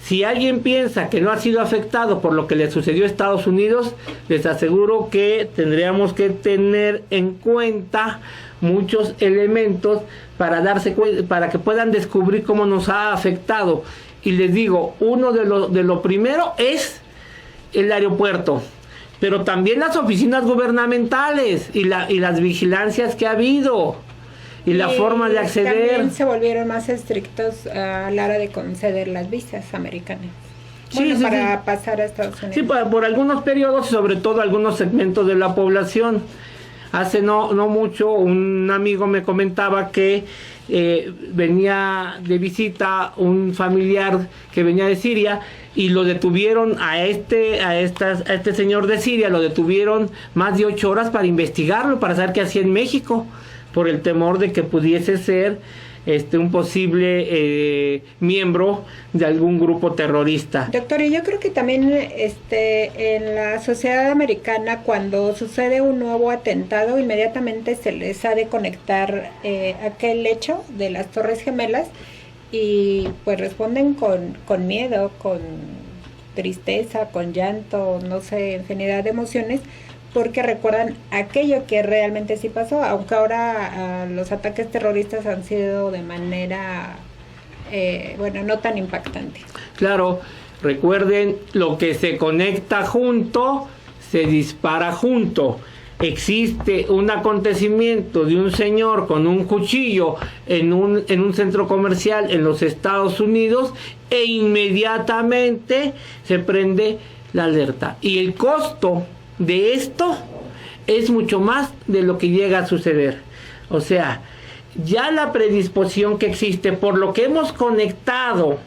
Si alguien piensa que no ha sido afectado por lo que le sucedió a Estados Unidos, les aseguro que tendríamos que tener en cuenta muchos elementos para que puedan descubrir cómo nos ha afectado. Y les digo, uno de lo primero es el aeropuerto, pero también las oficinas gubernamentales y las vigilancias que ha habido y la forma de acceder. También se volvieron más estrictos a la hora de conceder las visas americanas. Para pasar a Estados Unidos. Sí, por algunos periodos y sobre todo algunos segmentos de la población. Hace no mucho un amigo me comentaba que venía de visita un familiar que venía de Siria y lo detuvieron a este señor de Siria, lo detuvieron más de 8 horas para investigarlo, para saber qué hacía en México, por el temor de que pudiese ser un posible miembro de algún grupo terrorista. Doctor, y yo creo que también en la sociedad americana, cuando sucede un nuevo atentado, inmediatamente se les ha de conectar aquel hecho de las Torres Gemelas, y pues responden con miedo, con tristeza, con llanto, no sé, infinidad de emociones, porque recuerdan aquello que realmente sí pasó, aunque ahora los ataques terroristas han sido de manera, no tan impactante. Claro, recuerden, lo que se conecta junto, se dispara junto. Existe un acontecimiento de un señor con un cuchillo en un centro comercial en los Estados Unidos e inmediatamente se prende la alerta. Y el costo de esto es mucho más de lo que llega a suceder. O sea, ya la predisposición que existe por lo que hemos conectado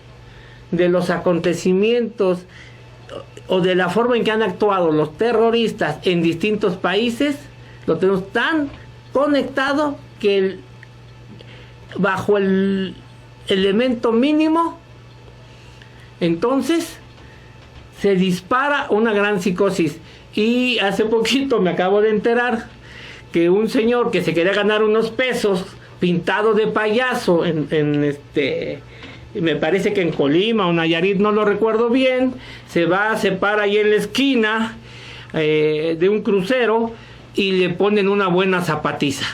de los acontecimientos o de la forma en que han actuado los terroristas en distintos países, lo tenemos tan conectado que bajo el elemento mínimo, entonces se dispara una gran psicosis. Y hace poquito me acabo de enterar que un señor que se quería ganar unos pesos pintado de payaso me parece que en Colima o Nayarit, no lo recuerdo bien, se para ahí en la esquina de un crucero y le ponen una buena zapatiza.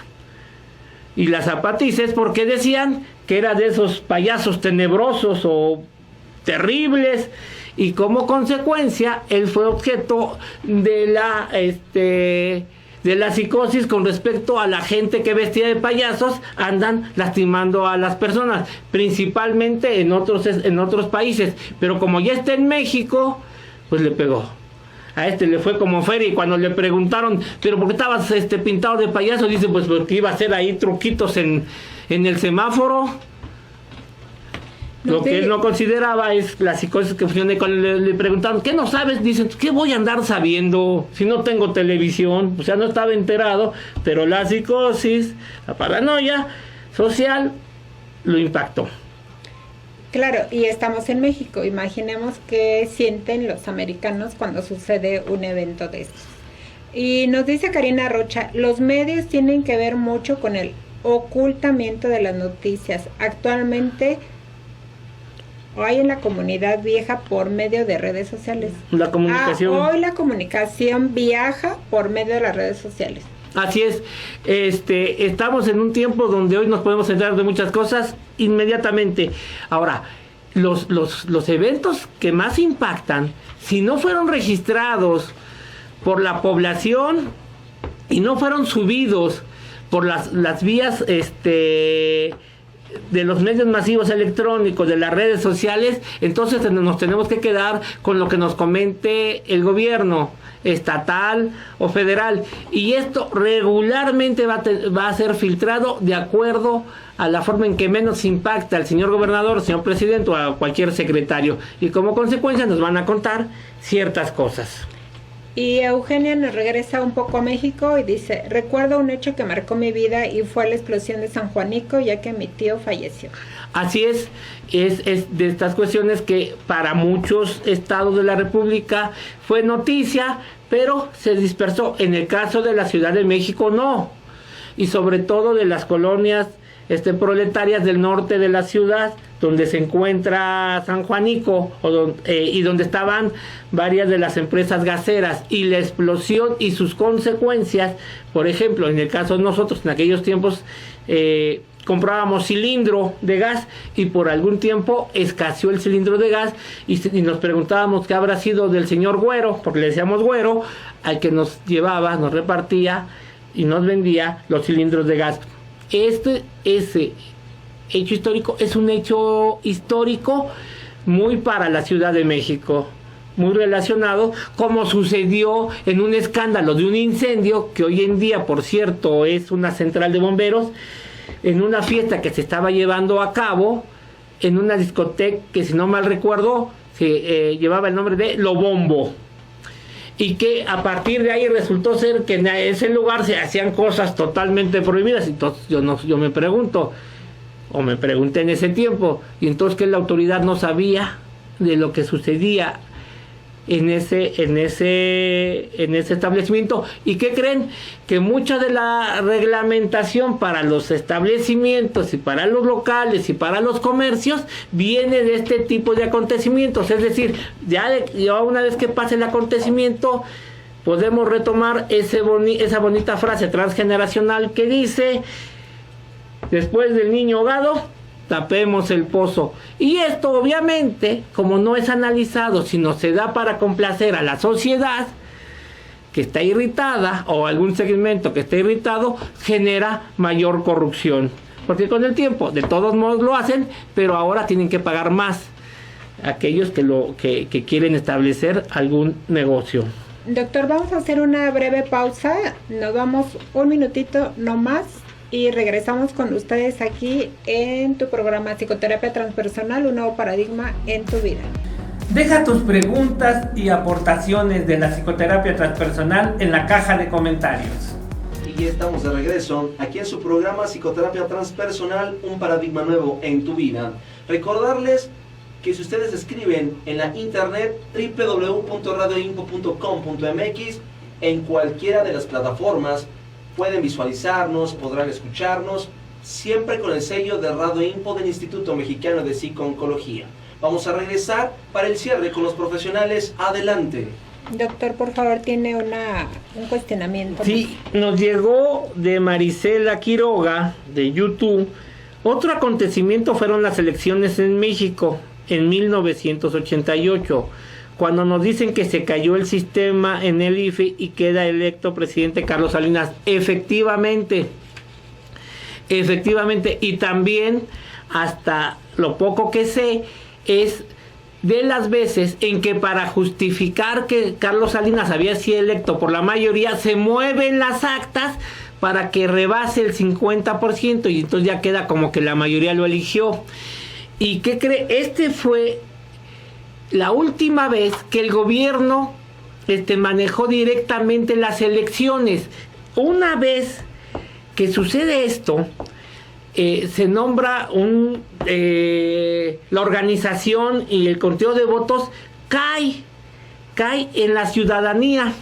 Y la zapatiza es porque decían que era de esos payasos tenebrosos o terribles, y como consecuencia él fue objeto de la psicosis con respecto a la gente que vestida de payasos andan lastimando a las personas, principalmente en otros países, pero como ya está en México, pues le pegó. a este le fue como feria, y cuando le preguntaron, pero ¿por qué estabas pintado de payaso? Dice, pues porque iba a hacer ahí truquitos en el semáforo. Lo que él no consideraba es la psicosis que funciona. Cuando le preguntaron, ¿qué no sabes? Dicen, ¿qué voy a andar sabiendo si no tengo televisión? O sea, no estaba enterado, pero la psicosis, la paranoia social lo impactó. Claro, y estamos en México. Imaginemos qué sienten los americanos cuando sucede un evento de estos. Y nos dice Karina Rocha, los medios tienen que ver mucho con el ocultamiento de las noticias. Actualmente hay en la comunidad vieja por medio de redes sociales. La comunicación. Hoy la comunicación viaja por medio de las redes sociales. Así es, estamos en un tiempo donde hoy nos podemos enterar de muchas cosas inmediatamente. Ahora, los eventos que más impactan, si no fueron registrados por la población y no fueron subidos por las vías de los medios masivos electrónicos, de las redes sociales, entonces nos tenemos que quedar con lo que nos comente el gobierno estatal o federal, y esto regularmente va a ser filtrado de acuerdo a la forma en que menos impacta al señor gobernador, señor presidente o a cualquier secretario, y como consecuencia nos van a contar ciertas cosas. Y Eugenia nos regresa un poco a México y dice, recuerdo un hecho que marcó mi vida y fue la explosión de San Juanico, ya que mi tío falleció. Así es de estas cuestiones que para muchos estados de la República fue noticia, pero se dispersó. En el caso de la Ciudad de México no, y sobre todo de las colonias proletarias del norte de la ciudad, donde se encuentra San Juanico, y donde estaban varias de las empresas gaseras, y la explosión y sus consecuencias. Por ejemplo, en el caso de nosotros, en aquellos tiempos comprábamos cilindro de gas, y por algún tiempo escaseó el cilindro de gas, y nos preguntábamos qué habrá sido del señor Güero, porque le decíamos Güero al que nos llevaba, nos repartía y nos vendía los cilindros de gas. Ese hecho histórico es un hecho histórico muy para la Ciudad de México, muy relacionado, como sucedió en un escándalo de un incendio que hoy en día, por cierto, es una central de bomberos, en una fiesta que se estaba llevando a cabo en una discoteca que, si no mal recuerdo, se llevaba el nombre de Lo Bombo, y que a partir de ahí resultó ser que en ese lugar se hacían cosas totalmente prohibidas. Entonces yo me pregunto, o me pregunté en ese tiempo, y entonces que la autoridad no sabía de lo que sucedía en ese establecimiento. ¿Y qué creen? Que mucha de la reglamentación para los establecimientos y para los locales y para los comercios viene de este tipo de acontecimientos. Es decir, ya una vez que pase el acontecimiento, podemos retomar esa bonita frase transgeneracional que dice: después del niño ahogado, tapemos el pozo. Y esto, obviamente, como no es analizado, sino se da para complacer a la sociedad que está irritada, o algún segmento que está irritado, genera mayor corrupción, porque con el tiempo de todos modos lo hacen, pero ahora tienen que pagar más aquellos que quieren establecer algún negocio. Doctor, vamos a hacer una breve pausa, nos vamos un minutito no más y regresamos con ustedes aquí en tu programa Psicoterapia Transpersonal, un nuevo paradigma en tu vida. Deja tus preguntas y aportaciones de la psicoterapia transpersonal en la caja de comentarios. Y ya estamos de regreso aquí en su programa Psicoterapia Transpersonal, un paradigma nuevo en tu vida. Recordarles que si ustedes escriben en la internet www.radioinfo.com.mx, en cualquiera de las plataformas pueden visualizarnos, podrán escucharnos, siempre con el sello de Radio Info del Instituto Mexicano de Psico-Oncología. Vamos a regresar para el cierre con los profesionales. Adelante. Doctor, por favor, tiene un cuestionamiento. Sí, nos llegó de Marisela Quiroga, de YouTube. Otro acontecimiento fueron las elecciones en México en 1988, cuando nos dicen que se cayó el sistema en el IFE y queda electo presidente Carlos Salinas. Efectivamente, y también, hasta lo poco que sé, es de las veces en que para justificar que Carlos Salinas había sido electo por la mayoría, se mueven las actas para que rebase el 50% y entonces ya queda como que la mayoría lo eligió. ¿Y qué cree? Este fue la última vez que el gobierno manejó directamente las elecciones. Una vez que sucede esto, se nombra la organización y el conteo de votos cae en la ciudadanía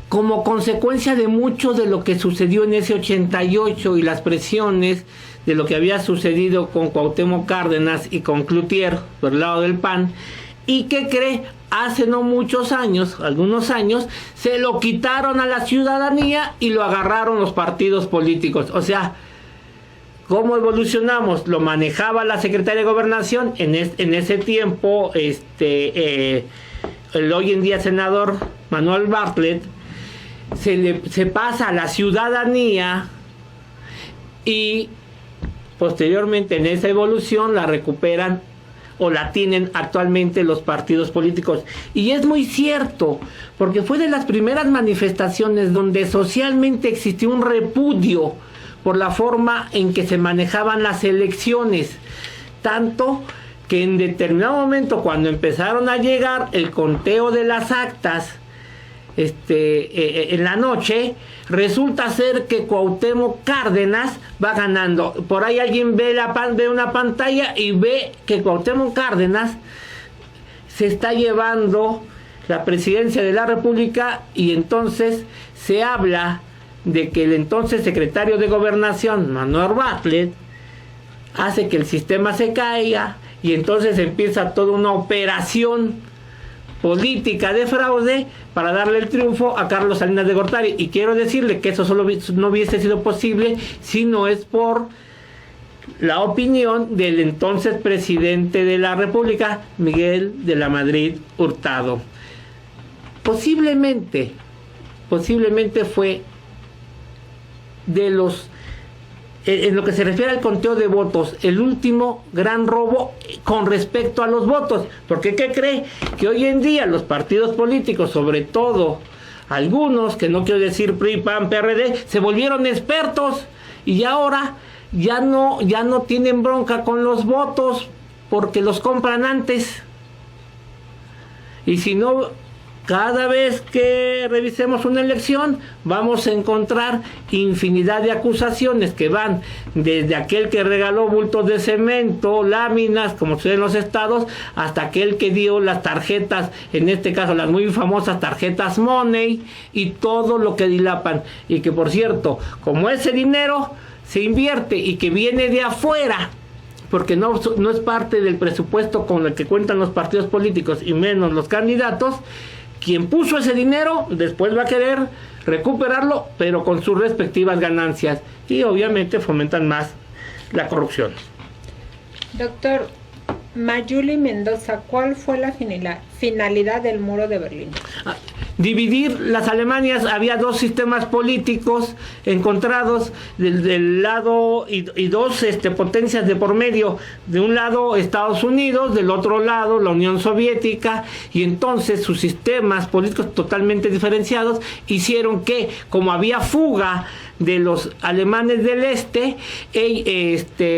como consecuencia de mucho de lo que sucedió en ese 88 y las presiones de lo que había sucedido con Cuauhtémoc Cárdenas y con Cloutier por el lado del PAN. ¿Y qué cree? Hace no muchos años, algunos años, se lo quitaron a la ciudadanía y lo agarraron los partidos políticos. O sea, ¿cómo evolucionamos? Lo manejaba la Secretaría de Gobernación en ese tiempo, el hoy en día senador Manuel Bartlett, se pasa a la ciudadanía y posteriormente en esa evolución la recuperan o la tienen actualmente los partidos políticos. Y es muy cierto, porque fue de las primeras manifestaciones donde socialmente existió un repudio por la forma en que se manejaban las elecciones, tanto que en determinado momento, cuando empezaron a llegar el conteo de las actas en la noche, resulta ser que Cuauhtémoc Cárdenas va ganando. Por ahí alguien ve una pantalla y ve que Cuauhtémoc Cárdenas se está llevando la presidencia de la República, y entonces se habla de que el entonces secretario de Gobernación, Manuel Bartlett, hace que el sistema se caiga, y entonces empieza toda una operación política de fraude para darle el triunfo a Carlos Salinas de Gortari. Y quiero decirle que eso solo no hubiese sido posible si no es por la opinión del entonces presidente de la República, Miguel de la Madrid Hurtado. Posiblemente fue de los, en lo que se refiere al conteo de votos, el último gran robo con respecto a los votos. Porque ¿qué cree? Que hoy en día los partidos políticos, sobre todo algunos, que no quiero decir PRI, PAN, PRD, se volvieron expertos y ahora ya no tienen bronca con los votos porque los compran antes. Y si no, cada vez que revisemos una elección vamos a encontrar infinidad de acusaciones que van desde aquel que regaló bultos de cemento, láminas, como sucede en los estados, hasta aquel que dio las tarjetas, en este caso las muy famosas tarjetas Money, y todo lo que dilapan. Y que, por cierto, como ese dinero se invierte y que viene de afuera, porque no es parte del presupuesto con el que cuentan los partidos políticos y menos los candidatos, quien puso ese dinero después va a querer recuperarlo, pero con sus respectivas ganancias, y obviamente fomentan más la corrupción. Doctor Mayuli Mendoza, ¿cuál fue la finalidad del muro de Berlín? Dividir las Alemanias. Había dos sistemas políticos encontrados del lado y dos potencias de por medio. De un lado Estados Unidos, del otro lado la Unión Soviética, y entonces sus sistemas políticos totalmente diferenciados hicieron que, como había fuga de los alemanes del este,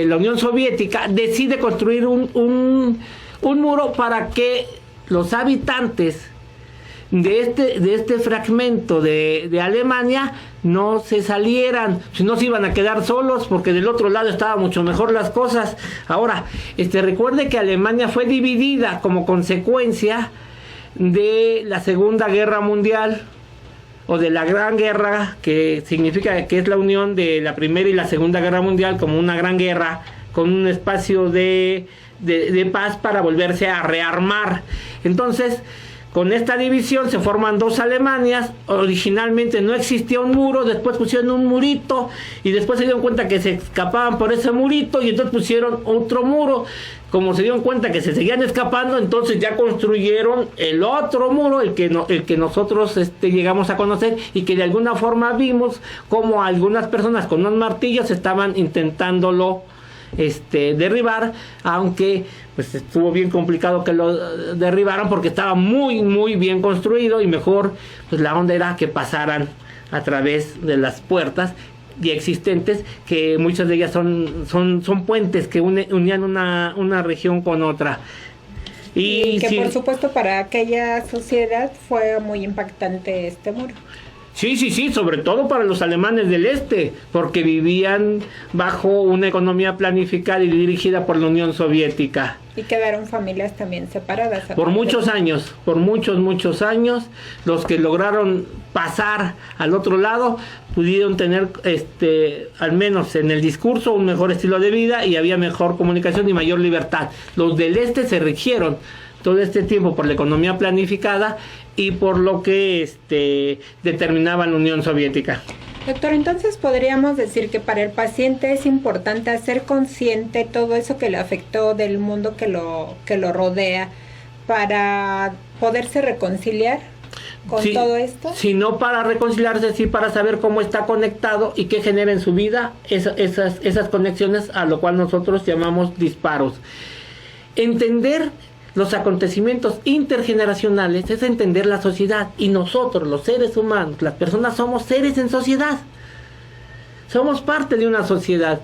la Unión Soviética decide construir un muro para que los habitantes de este fragmento de Alemania no se salieran, si no se iban a quedar solos, porque del otro lado estaban mucho mejor las cosas. Ahora, recuerde que Alemania fue dividida como consecuencia de la Segunda Guerra Mundial, o de la Gran Guerra, que significa que es la unión de la Primera y la Segunda Guerra Mundial como una gran guerra, con un espacio de paz para volverse a rearmar. Entonces, con esta división se forman dos Alemanias. Originalmente no existía un muro, después pusieron un murito y después se dieron cuenta que se escapaban por ese murito y entonces pusieron otro muro. Como se dieron cuenta que se seguían escapando, entonces ya construyeron el otro muro, el que nosotros llegamos a conocer, y que de alguna forma vimos como algunas personas con unos martillos estaban intentándolo derribar, aunque pues estuvo bien complicado que lo derribaran porque estaba muy muy bien construido, y mejor pues la onda era que pasaran a través de las puertas ya existentes, que muchas de ellas son puentes que unían una región con otra. Y que sí, por supuesto para aquella sociedad fue muy impactante este muro. Sí, sobre todo para los alemanes del este, porque vivían bajo una economía planificada y dirigida por la Unión Soviética. Y quedaron familias también separadas. Por muchos años, muchos años, los que lograron pasar al otro lado pudieron tener, al menos en el discurso, un mejor estilo de vida, y había mejor comunicación y mayor libertad. Los del este se rigieron todo este tiempo por la economía planificada y por lo que determinaba la Unión Soviética. Doctor, entonces podríamos decir que para el paciente es importante hacer consciente todo eso que le afectó del mundo que lo rodea para poderse reconciliar con todo esto. Si no para reconciliarse, sí para saber cómo está conectado y qué genera en su vida esas conexiones, a lo cual nosotros llamamos disparos. Entender los acontecimientos intergeneracionales es entender la sociedad, y nosotros, los seres humanos, las personas, somos seres en sociedad. Somos parte de una sociedad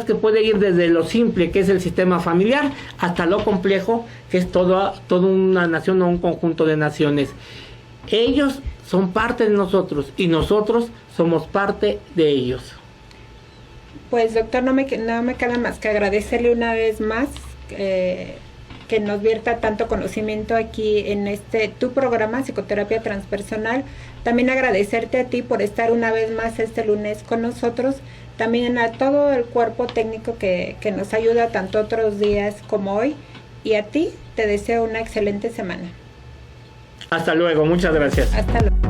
que puede ir desde lo simple, que es el sistema familiar, hasta lo complejo, que es toda una nación o un conjunto de naciones. Ellos son parte de nosotros y nosotros somos parte de ellos. Pues doctor, no me queda más que agradecerle una vez más que nos vierta tanto conocimiento aquí en tu programa Psicoterapia Transpersonal. También agradecerte a ti por estar una vez más este lunes con nosotros, también a todo el cuerpo técnico que nos ayuda tanto otros días como hoy, y a ti te deseo una excelente semana. Hasta luego, muchas gracias. Hasta luego.